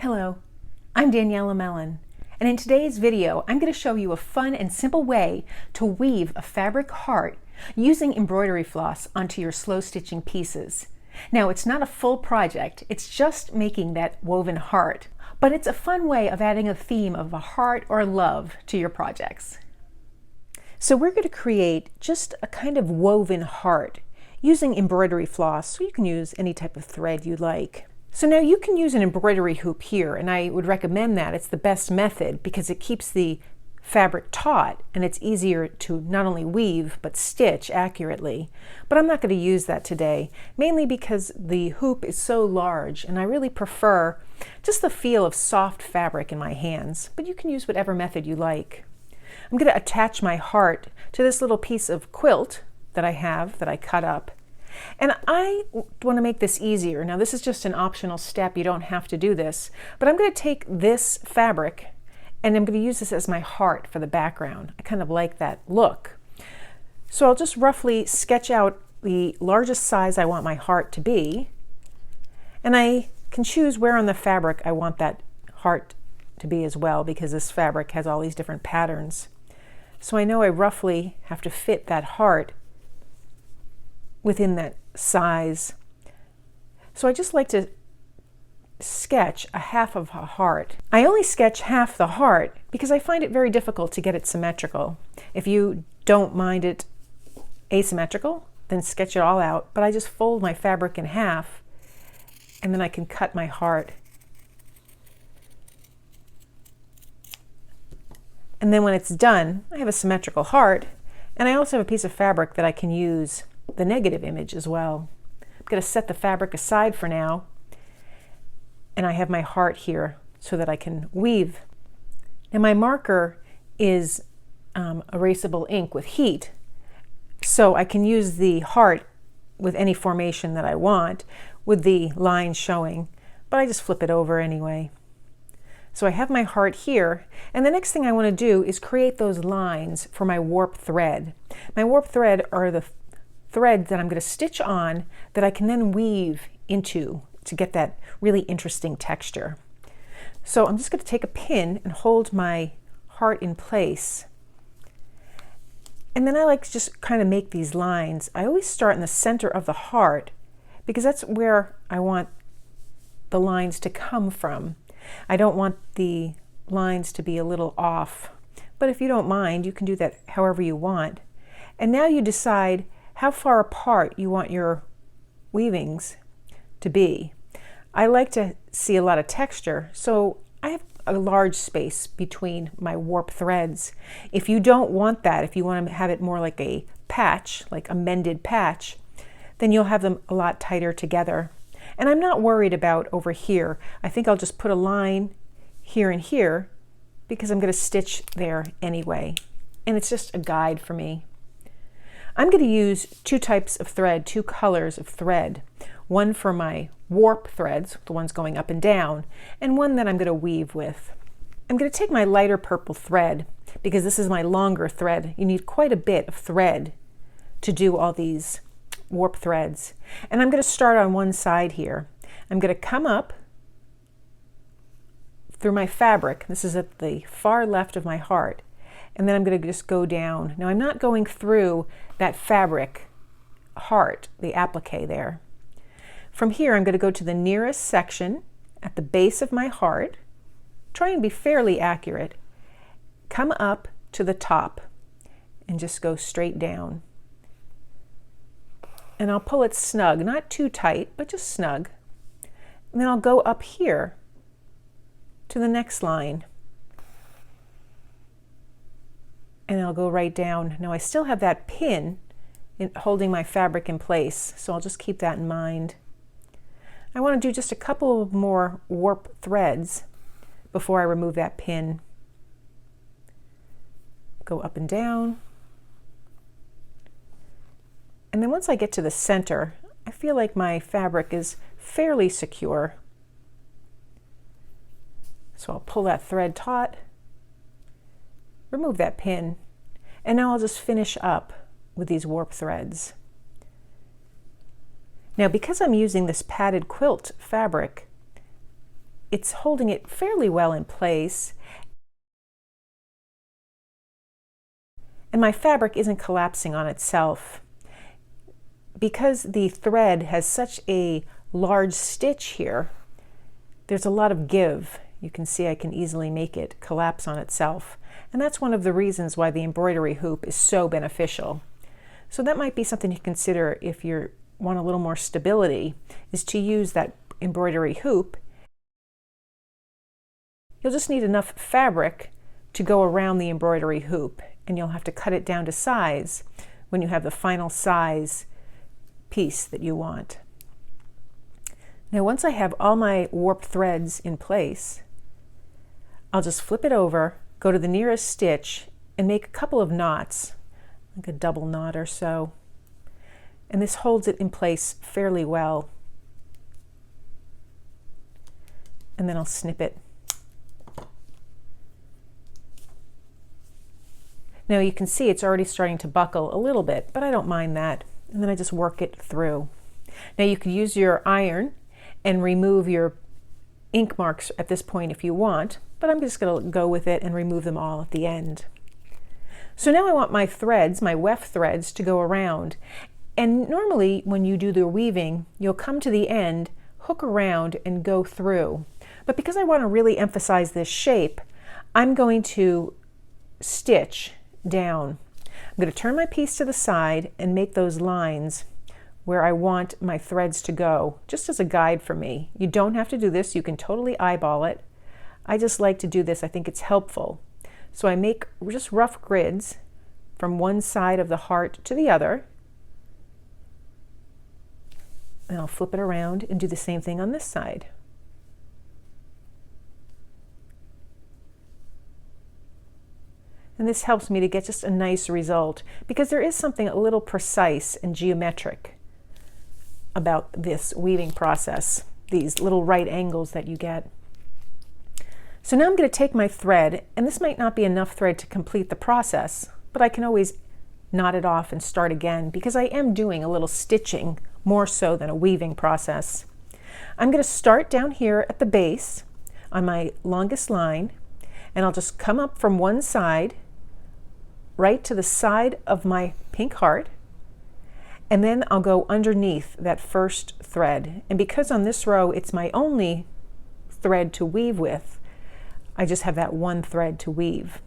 Hello, I'm Daniela Mellen, and in today's video I'm going to show you a fun and simple way to weave a fabric heart using embroidery floss onto your slow stitching pieces. Now, it's not a full project, it's just making that woven heart, but it's a fun way of adding a theme of a heart or love to your projects. So we're going to create just a kind of woven heart using embroidery floss, so you can use any type of thread you like. So now you can use an embroidery hoop here, and I would recommend that. It's the best method because it keeps the fabric taut and it's easier to not only weave but stitch accurately. But I'm not going to use that today, mainly because the hoop is so large and I really prefer just the feel of soft fabric in my hands. But you can use whatever method you like. I'm going to attach my heart to this little piece of quilt that I have that I cut up. And I want to make this easier. Now, this is just an optional step. You don't have to do this. But I'm going to take this fabric and I'm going to use this as my heart for the background. I kind of like that look. So I'll just roughly sketch out the largest size I want my heart to be. And I can choose where on the fabric I want that heart to be as well, because this fabric has all these different patterns. So I know I roughly have to fit that heart within that size. So I just like to sketch a half of a heart. I only sketch half the heart because I find it very difficult to get it symmetrical. If you don't mind it asymmetrical, then sketch it all out. But I just fold my fabric in half and then I can cut my heart. And then when it's done, I have a symmetrical heart, and I also have a piece of fabric that I can use the negative image as well. I'm going to set the fabric aside for now, and I have my heart here so that I can weave. Now my marker is erasable ink with heat, so I can use the heart with any formation that I want with the line showing, but I just flip it over anyway. So I have my heart here, and the next thing I want to do is create those lines for my warp thread. My warp thread are the threads that I'm going to stitch on that I can then weave into to get that really interesting texture. So I'm just going to take a pin and hold my heart in place. And then I like to just kind of make these lines. I always start in the center of the heart because that's where I want the lines to come from. I don't want the lines to be a little off, but if you don't mind, you can do that however you want. And now you decide how far apart you want your weavings to be. I like to see a lot of texture, so I have a large space between my warp threads. If you don't want that, if you want to have it more like a patch, like a mended patch, then you'll have them a lot tighter together. And I'm not worried about over here. I think I'll just put a line here and here because I'm going to stitch there anyway. And it's just a guide for me. I'm going to use two types of thread, two colors of thread. One for my warp threads, the ones going up and down, and one that I'm going to weave with. I'm going to take my lighter purple thread because this is my longer thread. You need quite a bit of thread to do all these warp threads. And I'm going to start on one side here. I'm going to come up through my fabric. This is at the far left of my heart. And then I'm going to just go down. Now I'm not going through that fabric heart, the applique there. From here I'm going to go to the nearest section at the base of my heart, try and be fairly accurate, come up to the top and just go straight down. And I'll pull it snug, not too tight, but just snug. And then I'll go up here to the next line. And I'll go right down. Now I still have that pin holding my fabric in place, so I'll just keep that in mind. I want to do just a couple more warp threads before I remove that pin. Go up and down. And then once I get to the center, I feel like my fabric is fairly secure. So I'll pull that thread taut, remove that pin, and now I'll just finish up with these warp threads. Now, because I'm using this padded quilt fabric, it's holding it fairly well in place. And my fabric isn't collapsing on itself. Because the thread has such a large stitch here, there's a lot of give. You can see I can easily make it collapse on itself. And that's one of the reasons why the embroidery hoop is so beneficial. So that might be something to consider if you want a little more stability, is to use that embroidery hoop. You'll just need enough fabric to go around the embroidery hoop, and you'll have to cut it down to size when you have the final size piece that you want. Now once I have all my warp threads in place, I'll just flip it over, go to the nearest stitch, and make a couple of knots, like a double knot or so. And this holds it in place fairly well. And then I'll snip it. Now you can see it's already starting to buckle a little bit, but I don't mind that. And then I just work it through. Now you could use your iron and remove your ink marks at this point if you want, but I'm just going to go with it and remove them all at the end. So now I want my threads, my weft threads, to go around. And normally when you do the weaving, you'll come to the end, hook around, and go through. But because I want to really emphasize this shape, I'm going to stitch down. I'm going to turn my piece to the side and make those lines where I want my threads to go, just as a guide for me. You don't have to do this. You can totally eyeball it. I just like to do this. I think it's helpful. So I make just rough grids from one side of the heart to the other. And I'll flip it around and do the same thing on this side. And this helps me to get just a nice result, because there is something a little precise and geometric about this weaving process, these little right angles that you get. So now I'm going to take my thread, and this might not be enough thread to complete the process, but I can always knot it off and start again, because I am doing a little stitching more so than a weaving process. I'm going to start down here at the base on my longest line, and I'll just come up from one side right to the side of my pink heart, and then I'll go underneath that first thread. And because on this row it's my only thread to weave with, I just have that one thread to weave.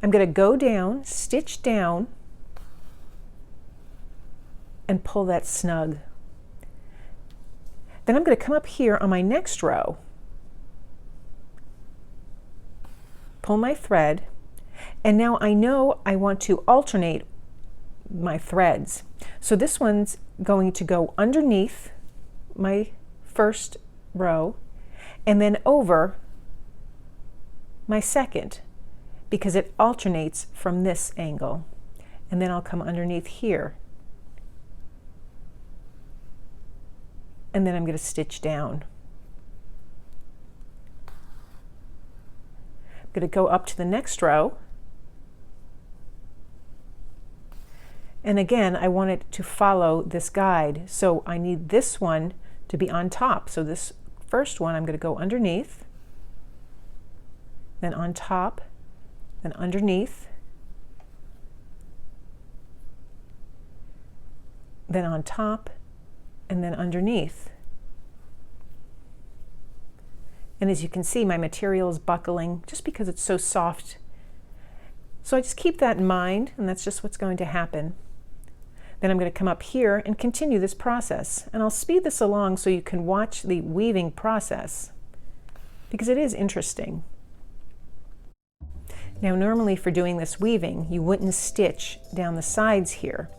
I'm going to go down, stitch down, and pull that snug. Then I'm going to come up here on my next row, pull my thread, and now I know I want to alternate my threads. So this one's going to go underneath my first row and then over my second, because it alternates from this angle. And then I'll come underneath here. And then I'm going to stitch down. I'm going to go up to the next row. And again, I want it to follow this guide. So I need this one to be on top. So this first one, I'm going to go underneath, then on top, then underneath, then on top, and then underneath. And as you can see, my material is buckling just because it's so soft. So I just keep that in mind, and that's just what's going to happen. Then I'm going to come up here and continue this process. And I'll speed this along so you can watch the weaving process, because it is interesting. Now normally for doing this weaving, you wouldn't stitch down the sides here,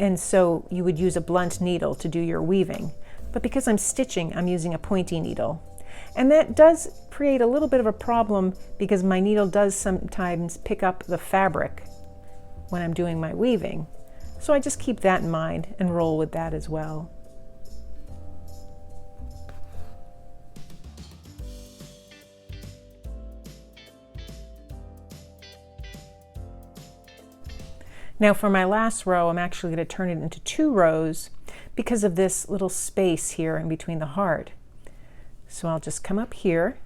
and so you would use a blunt needle to do your weaving. But because I'm stitching, I'm using a pointy needle. And that does create a little bit of a problem, because my needle does sometimes pick up the fabric when I'm doing my weaving. So I just keep that in mind and roll with that as well. Now for my last row, I'm actually going to turn it into 2 rows because of this little space here in between the heart. So I'll just come up here,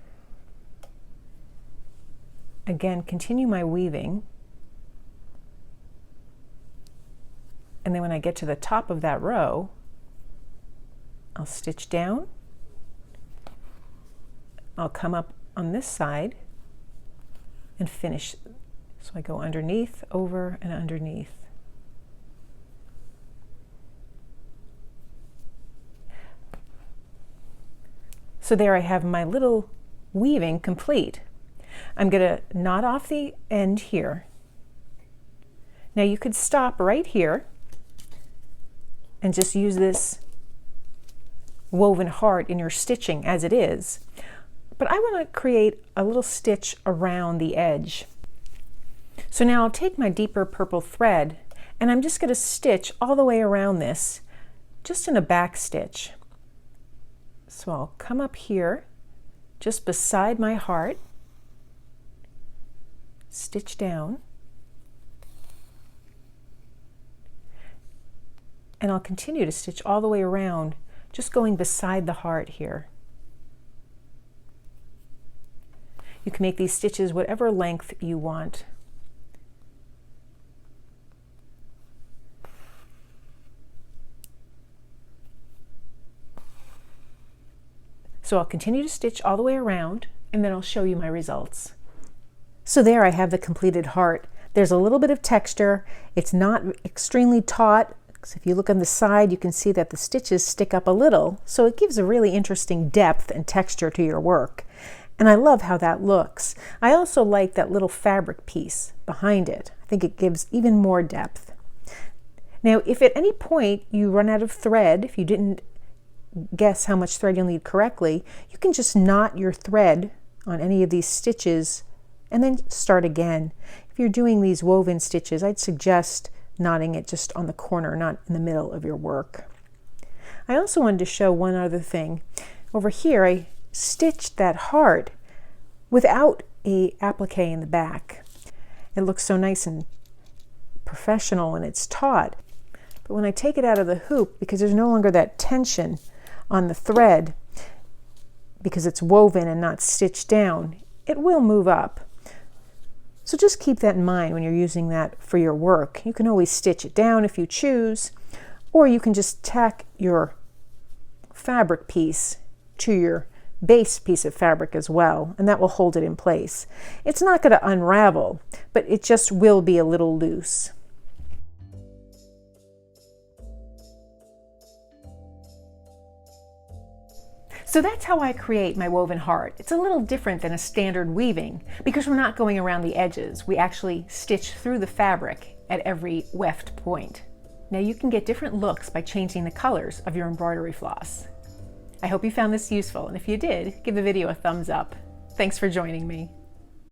again, continue my weaving, and then when I get to the top of that row, I'll stitch down, I'll come up on this side and finish. So I go underneath, over, and underneath. So there I have my little weaving complete. I'm going to knot off the end here. Now you could stop right here and just use this woven heart in your stitching as it is. But I want to create a little stitch around the edge. So now I'll take my deeper purple thread and I'm just going to stitch all the way around this, just in a back stitch. So I'll come up here, just beside my heart, stitch down, and I'll continue to stitch all the way around, just going beside the heart here. You can make these stitches whatever length you want. So I'll continue to stitch all the way around, and then I'll show you my results. So there I have the completed heart. There's a little bit of texture. It's not extremely taut. So if you look on the side, you can see that the stitches stick up a little. So it gives a really interesting depth and texture to your work. And I love how that looks. I also like that little fabric piece behind it. I think it gives even more depth. Now, if at any point you run out of thread, if you didn't guess how much thread you'll need correctly, you can just knot your thread on any of these stitches and then start again. If you're doing these woven stitches, I'd suggest knotting it just on the corner, not in the middle of your work. I also wanted to show one other thing. Over here, I stitched that heart without a applique in the back. It looks so nice and professional and it's taut. But when I take it out of the hoop, because there's no longer that tension on the thread, because it's woven and not stitched down, it will move up. So just keep that in mind when you're using that for your work. You can always stitch it down if you choose, or you can just tack your fabric piece to your base piece of fabric as well, and that will hold it in place. It's not going to unravel, but it just will be a little loose. So that's how I create my woven heart. It's a little different than a standard weaving because we're not going around the edges. We actually stitch through the fabric at every weft point. Now you can get different looks by changing the colors of your embroidery floss. I hope you found this useful, and if you did, give the video a thumbs up. Thanks for joining me.